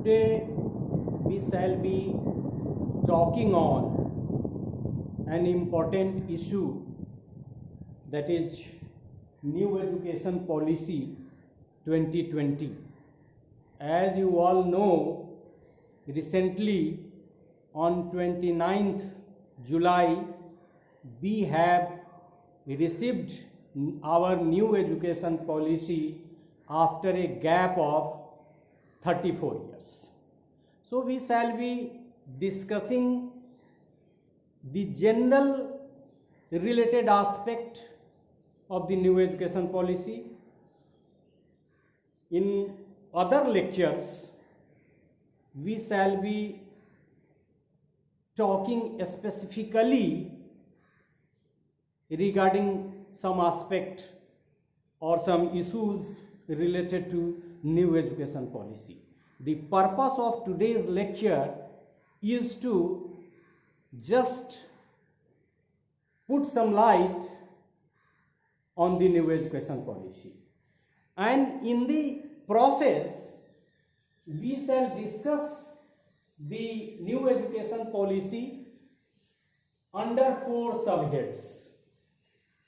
Today we shall be talking on an important issue, that is New Education Policy 2020. As you all know, recently on 29th July we have received our new education policy after a gap of 34 years. So we shall be discussing the general related aspect of the new education policy. In other lectures, we shall be talking specifically regarding some aspect or some issues related to new education policy. The purpose of today's lecture is to just put some light on the new education policy, and in the process we shall discuss the new education policy under 4 subheads.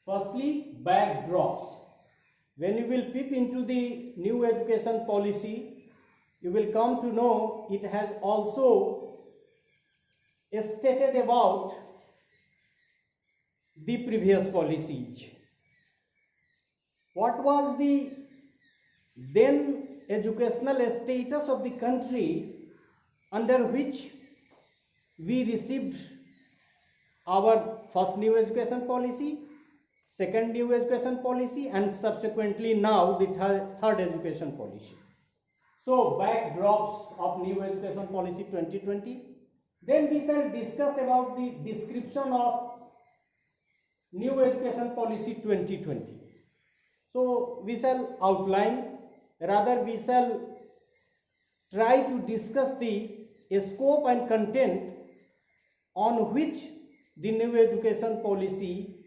Firstly, backdrops. When you will peep into the new education policy, you will come to know it has also stated about the previous policies. What was the then educational status of the country under which we received our first new education policy, second new education policy, and subsequently now the third education policy. So backdrops of new education policy 2020. Then we shall discuss about the description of new education policy 2020. So we shall outline, rather we shall try to discuss the scope and content on which the new education policy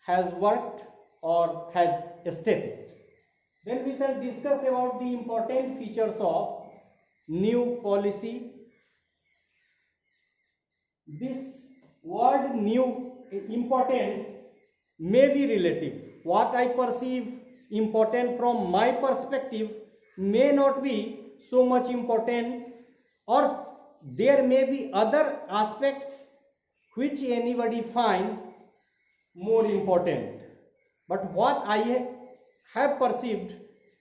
has worked or has stated. Then we shall discuss about the important features of new policy. This word new, important, may be relative. What I perceive important from my perspective may not be so much important, or there may be other aspects which anybody find more important. But what I have perceived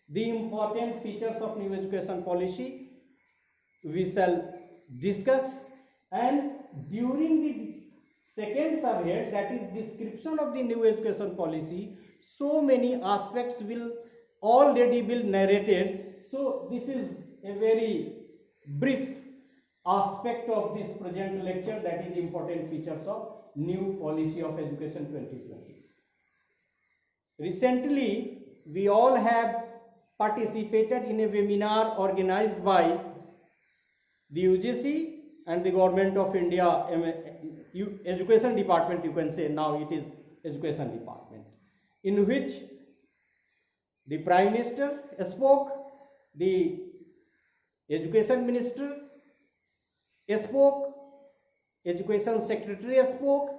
the important features of new education policy, we shall discuss, and during the second subhead, that is description of the new education policy, so many aspects will already be narrated. So this is a very brief aspect of this present lecture, that is important features of new policy of education 2020. Recently we all have participated in a webinar organized by the UGC and the Government of India Education Department, you can say now it is Education Department, in which the Prime Minister spoke, the Education Minister spoke, Education Secretary spoke,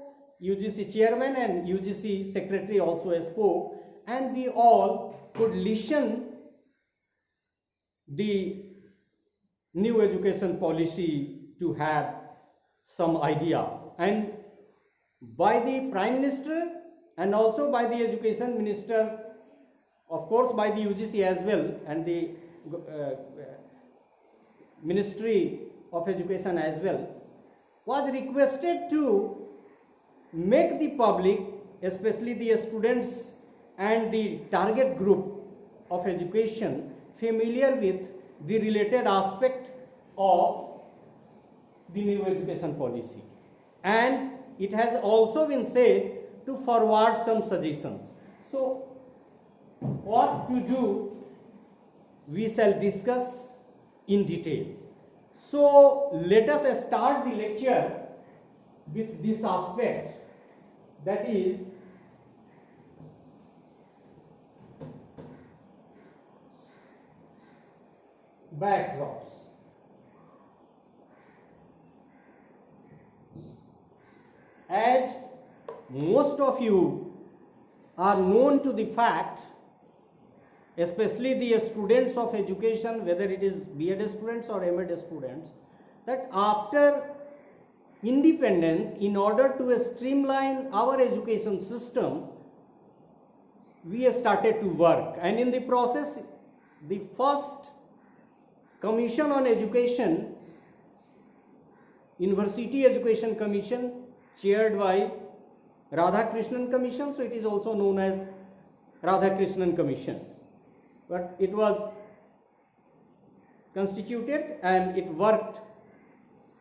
UGC Chairman and UGC Secretary also spoke, and we all could listen the new education policy to have some idea. And by the Prime Minister and also by the Education Minister, of course by the UGC as well, and the Ministry of Education as well, was requested to make the public, especially the students and the target group of education, familiar with the related aspect of the new education policy. And it has also been said to forward some suggestions. So what to do, we shall discuss in detail. So let us start the lecture with this aspect, that is backdrops. as most of you are known to the fact, especially the students of education, whether it is B.Ed students or M.Ed students, that after independence, in order to streamline our education system, we started to work, and in the process, the first Commission on Education, University Education Commission, chaired by Radhakrishnan Commission, so it is also known as Radhakrishnan Commission, but it was constituted and it worked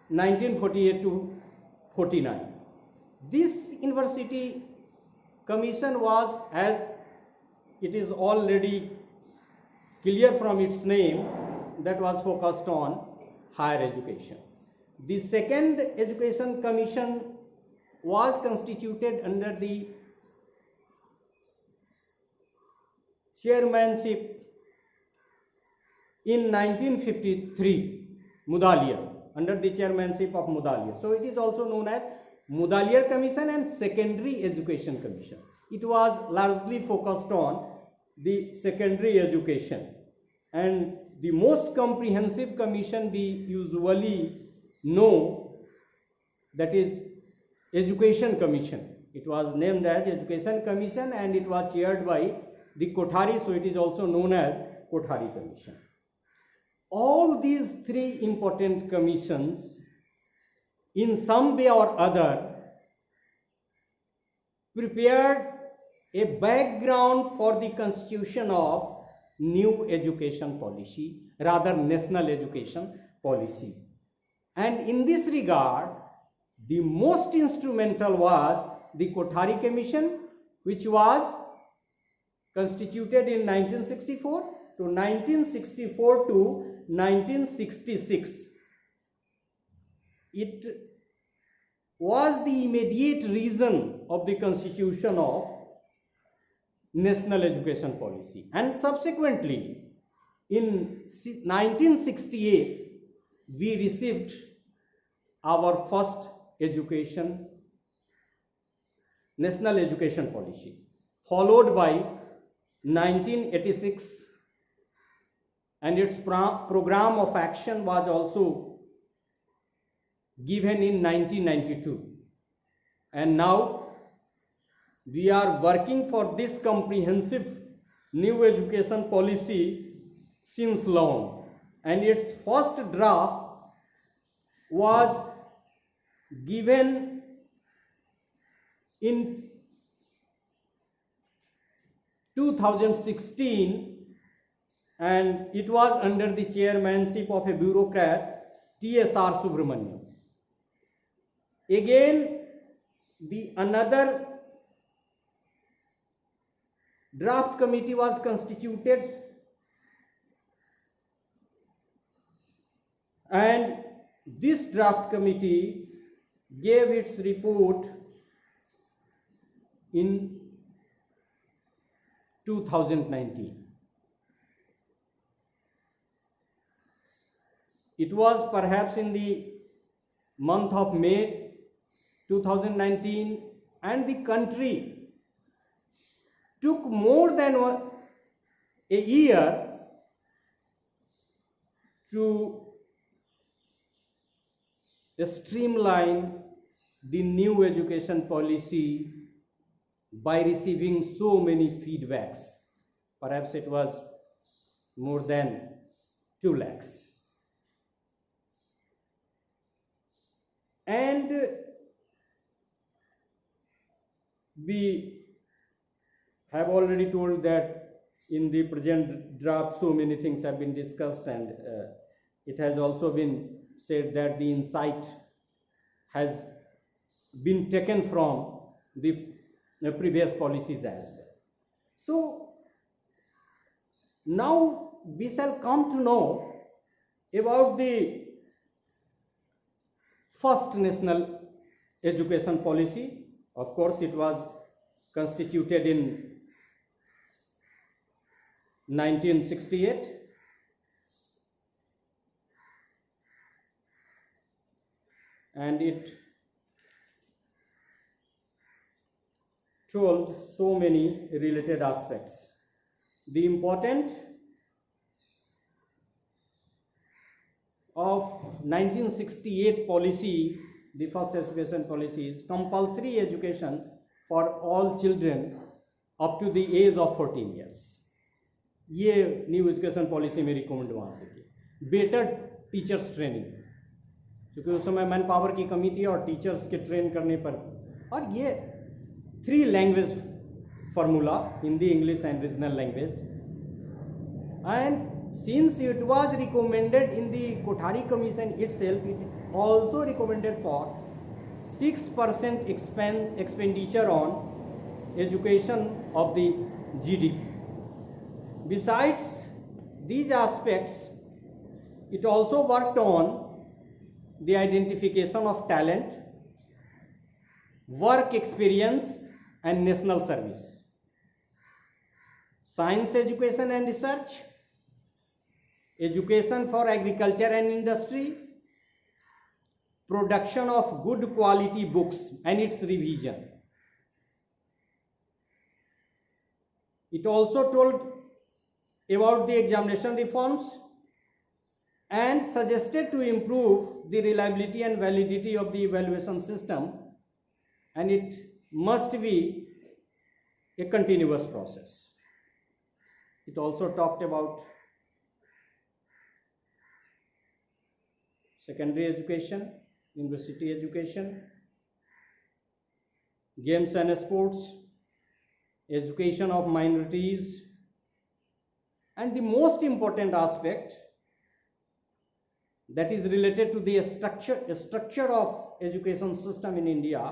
1948 to 49. This University Commission was, as it is already clear from its name, that was focused on higher education. The second Education Commission was constituted under the chairmanship in 1953, Mudaliar, under the chairmanship of Mudaliar. So it is also known as Mudaliar Commission and Secondary Education Commission. It was largely focused on the secondary education, and the most comprehensive commission we usually know, that is Education Commission. It was named as Education Commission and it was chaired by the Kothari, so it is also known as Kothari Commission. All these three important commissions in some way or other prepared a background for the constitution of new education policy, rather national education policy. And in this regard, the most instrumental was the Kothari Commission, which was constituted in 1964 to 1964 to 1966. It was the immediate reason of the constitution of national education policy, and subsequently in 1968 we received our first national education policy, followed by 1986, and its program of action was also given in 1992, and now we are working for this comprehensive new education policy since long, and its first draft was given in 2016, and it was under the chairmanship of a bureaucrat, T.S.R. Subramaniam. Again, another draft committee was constituted, and this draft committee gave its report in 2019. It was perhaps in the month of May 2019, and the country took more than a year to streamline the new education policy by receiving so many feedbacks. Perhaps it was more than 2 lakhs. And we have already told that in the present draft so many things have been discussed, and it has also been said that the insight has been taken from the previous policies as well. So now we shall come to know about the first national education policy. Of course, it was constituted in 1968, and it told so many related aspects. The important of 1968 policy, the first education policy, is compulsory education for all children up to the age of 14 years. ये new education policy में recommend वहाँ से की। Better teachers training, क्योंकि उस समय man power की कमी थी और टीचर्स के ट्रेन करने पर, और ये 3 language formula, Hindi, English and regional language. And since it was recommended in the Kothari Commission itself, it also recommended for 6% expenditure on education of the GDP. Besides these aspects, it also worked on the identification of talent, work experience and national service, science education and research, education for agriculture and industry, production of good quality books and its revision. It also told about the examination reforms and suggested to improve the reliability and validity of the evaluation system, and it must be a continuous process. It also talked about secondary education, university education, games and sports, education of minorities, and the most important aspect that is related to the structure of education system in India,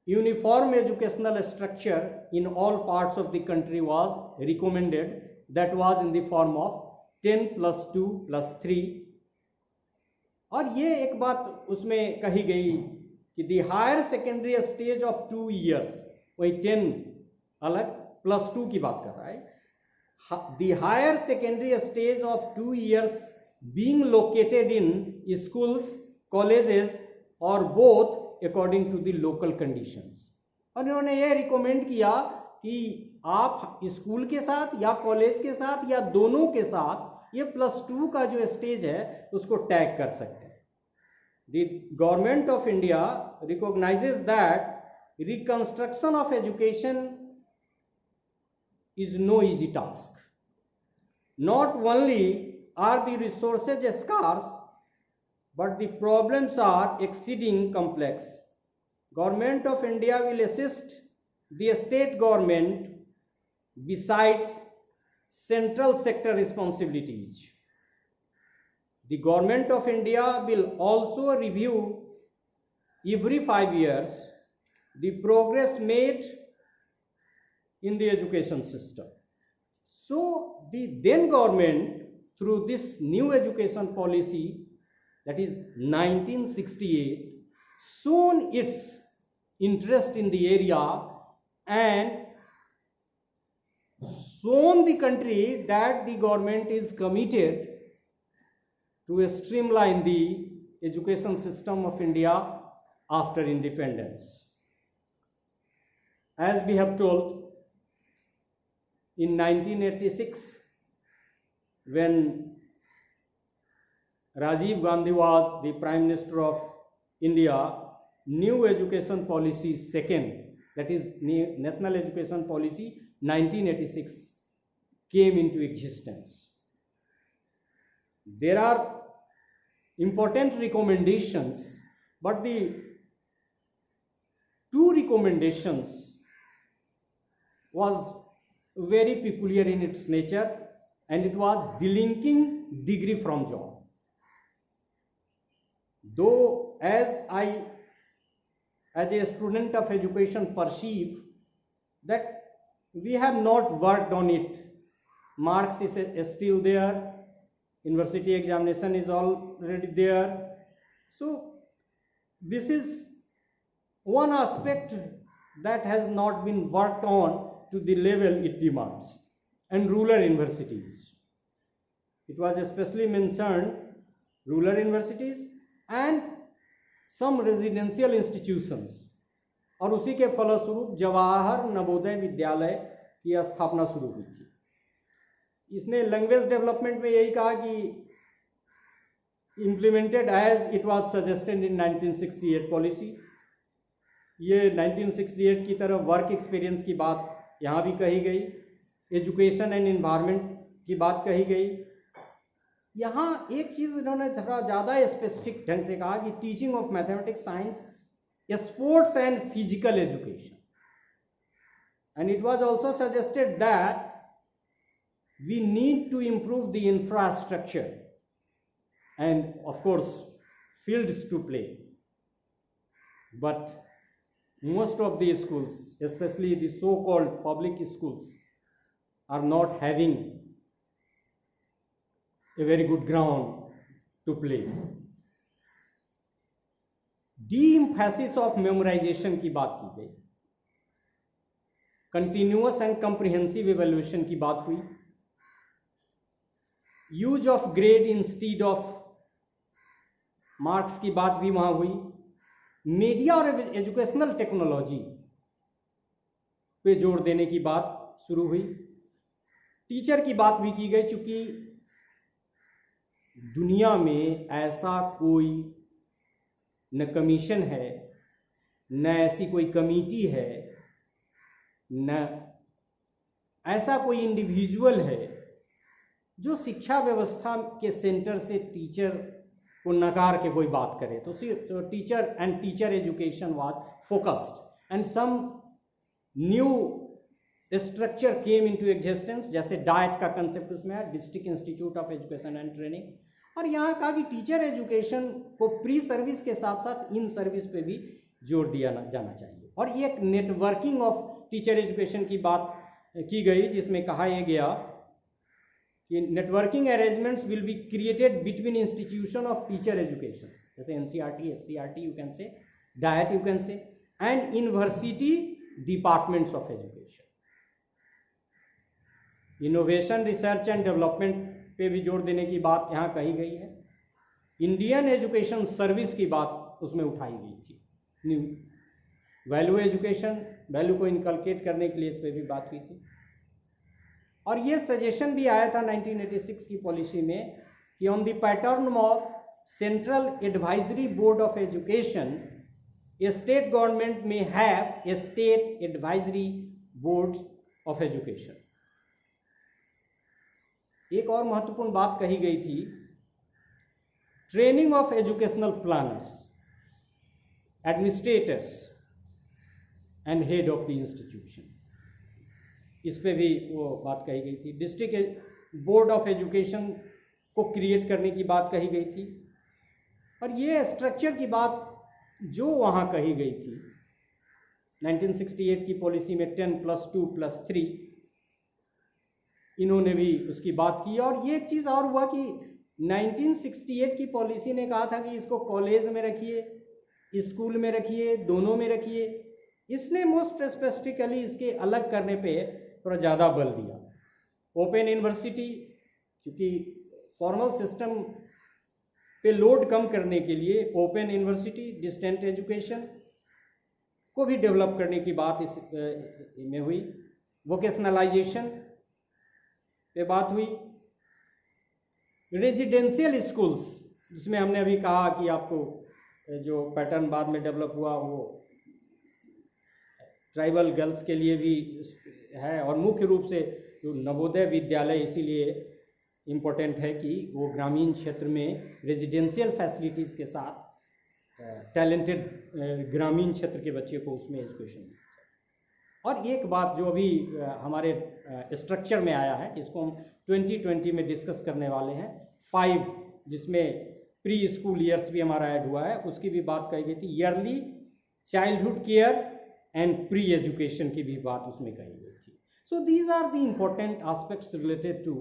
uniform educational structure in all parts of the country was recommended. That was in the form of 10+2+3. और ये एक बात उसमें कही गई कि the higher secondary stage of 2 years, वही 10 अलग, +2 की बात कर रहा है, the higher secondary stage of 2 years being located in schools, colleges और both according to the local conditions. और इन्होंने ये रिकमेंड किया कि आप स्कूल के साथ या कॉलेज के साथ या दोनों के साथ ये +2 का जो स्टेज है उसको टैग कर सकते हैं. The government of India recognizes that reconstruction of education is no easy task. Not only are the resources scarce, but the problems are exceeding complex. Government of India will assist the state government besides central sector responsibilities. The government of India will also review every 5 years the progress made in the education system. So the then government, through this new education policy, that is 1968, shown its interest in the area and shown the country that the government is committed to streamline the education system of India after independence. As we have told, in 1986, when Rajiv Gandhi was the Prime Minister of India, new education policy second, that is National Education Policy 1986, came into existence. There are important recommendations, but the 2 recommendations was very peculiar in its nature, and it was delinking degree from job. Though as a student of education perceive that we have not worked on it, marks is still there, university examination is already there, so this is one aspect that has not been worked on to the level it demands. And rural universities, it was especially mentioned, rural universities and some residential institutions और उसी के फलस्वरूप जवाहर नवोदय विद्यालय की स्थापना शुरू हुई थी। इसने लैंग्वेज डेवलपमेंट में यही कहा कि implemented as it was suggested in 1968 policy. ये 1968 की तरह वर्क एक्सपीरियंस की बात यहाँ भी कही गई, एजुकेशन एंड एनवायरनमेंट की बात कही गई। यहाँ एक चीज़ इन्होंने थोड़ा ज़्यादा स्पेसिफिक ढंग से कहा कि teaching of mathematics, science, sports and physical education, and it was also suggested that we need to improve the infrastructure and of course fields to play, but most of the schools, especially the so called public schools, are not having a very good ground to play. De-emphasis of memorization की बात की गई, continuous and comprehensive evaluation की बात हुई, use of grade instead of marks की बात भी वहां हुई, मीडिया और एजुकेशनल टेक्नोलॉजी पे जोर देने की बात शुरू हुई, टीचर की बात भी की गई, क्योंकि दुनिया में ऐसा कोई न कमीशन है, न ऐसी कोई कमेटी है, न ऐसा कोई इंडिविजुअल है जो शिक्षा व्यवस्था के सेंटर से टीचर को नकार के कोई बात करे। तो teacher and teacher education was focused and some new structure came into existence, जैसे डाइट का कंसेप्ट उसमें है, district institute of education and training. और यहाँ कहा कि टीचर एजुकेशन को प्री सर्विस के साथ साथ इन सर्विस पे भी जोर दिया जाना चाहिए। और ये एक नेटवर्किंग ऑफ टीचर एजुकेशन की बात की गई, जिसमें कहा यह गया कि networking arrangements will be created between institution of teacher education, जैसे NCERT, SCERT you can say, DIET you can say, and university departments of education. Innovation, research and development पे भी जोर देने की बात यहाँ कही गई है। इंडियन एजुकेशन सर्विस की बात उसमें उठाई गई थी। न्यू वैल्यू एजुकेशन, वैल्यू को इनकलकेट करने के लिए इस पर भी बात हुई थी। और ये सजेशन भी आया था 1986 की पॉलिसी में कि on the pattern of central advisory board of education, a state government में have a state advisory board of education. एक और महत्वपूर्ण बात कही गई थी, training of educational planners, administrators and head of the institution, इस पे भी वो बात कही गई थी। डिस्ट्रिक्ट बोर्ड ऑफ एजुकेशन को क्रिएट करने की बात कही गई थी। और ये स्ट्रक्चर की बात जो वहाँ कही गई थी 1968 की पॉलिसी में 10+2+3, इन्होंने भी उसकी बात की। और ये एक चीज़ और हुआ कि 1968 की पॉलिसी ने कहा था कि इसको कॉलेज में रखिए, स्कूल में रखिए, दोनों में रखिए। इसने मोस्ट स्पेसिफिकली इसके अलग करने पे थोड़ा ज़्यादा बल दिया। ओपन यूनिवर्सिटी, क्योंकि फॉर्मल सिस्टम पे लोड कम करने के लिए ओपन यूनिवर्सिटी, डिस्टेंट एजुकेशन को भी डेवलप करने की बात इस में हुई। वोकेशनलाइजेशन पे बात हुई। रेजिडेंशियल स्कूल्स, जिसमें हमने अभी कहा कि आपको जो पैटर्न बाद में डेवलप हुआ वो ट्राइबल गर्ल्स के लिए भी है, और मुख्य रूप से जो नवोदय विद्यालय इसीलिए इम्पोर्टेंट है कि वो ग्रामीण क्षेत्र में रेजिडेंशियल फैसिलिटीज़ के साथ टैलेंटेड ग्रामीण क्षेत्र के बच्चे को उसमें एजुकेशन। और एक बात जो अभी हमारे स्ट्रक्चर में आया है, जिसको हम 2020 में डिस्कस करने वाले हैं, 5, जिसमें प्री स्कूल ईयर्स भी हमारा ऐड हुआ है, उसकी भी बात कही गई थी। Early childhood care and pre education की भी बात उसमें कही गई थी। So these are the important aspects related to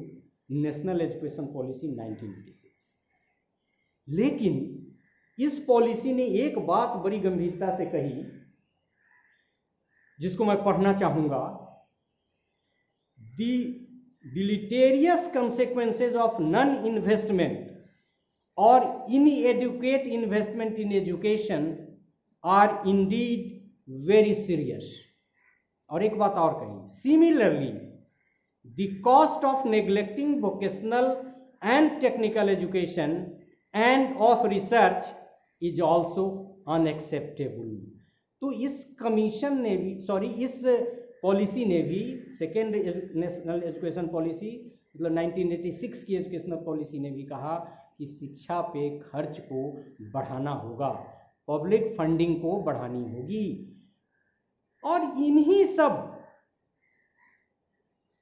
national education policy 1986। लेकिन इस पॉलिसी ने एक बात बड़ी गंभीरता से कही, जिसको मैं पढ़ना चाहूंगा। The deleterious consequences of non-investment or inadequate investment in education are indeed very serious. और एक बात और कही, similarly the cost of neglecting vocational and technical education and of research is also unacceptable. तो इस कमीशन ने भी इस पॉलिसी ने भी, सेकेंड नेशनल एजुकेशन पॉलिसी मतलब 1986 की एजुकेशनल पॉलिसी ने भी कहा कि शिक्षा पे खर्च को बढ़ाना होगा, पब्लिक फंडिंग को बढ़ानी होगी। और इन्हीं सब,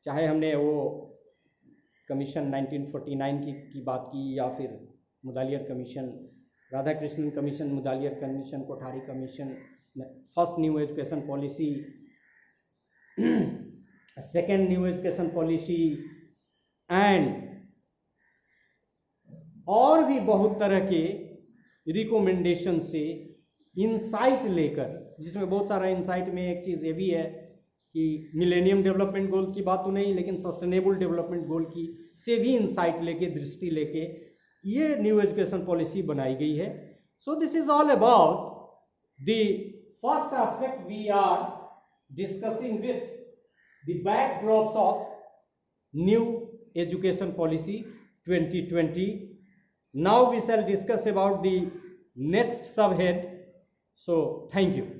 चाहे हमने वो कमीशन 1949 की बात की, या फिर Mudaliar commission, Radhakrishnan commission, Mudaliar commission, Kothari commission, first new education policy, second new education policy, and और भी बहुत तरह के रिकमेंडेशन से इंसाइट लेकर, जिसमें बहुत सारा इंसाइट में एक चीज़ ये भी है कि मिलेनियम डेवलपमेंट गोल की बात तो नहीं, लेकिन सस्टेनेबल डेवलपमेंट गोल की से भी इंसाइट लेके, दृष्टि लेके ये न्यू एजुकेशन पॉलिसी बनाई गई है। So this is all about the first aspect we are discussing with the backdrops of new education policy 2020. Now we shall discuss about the next subhead. So thank you.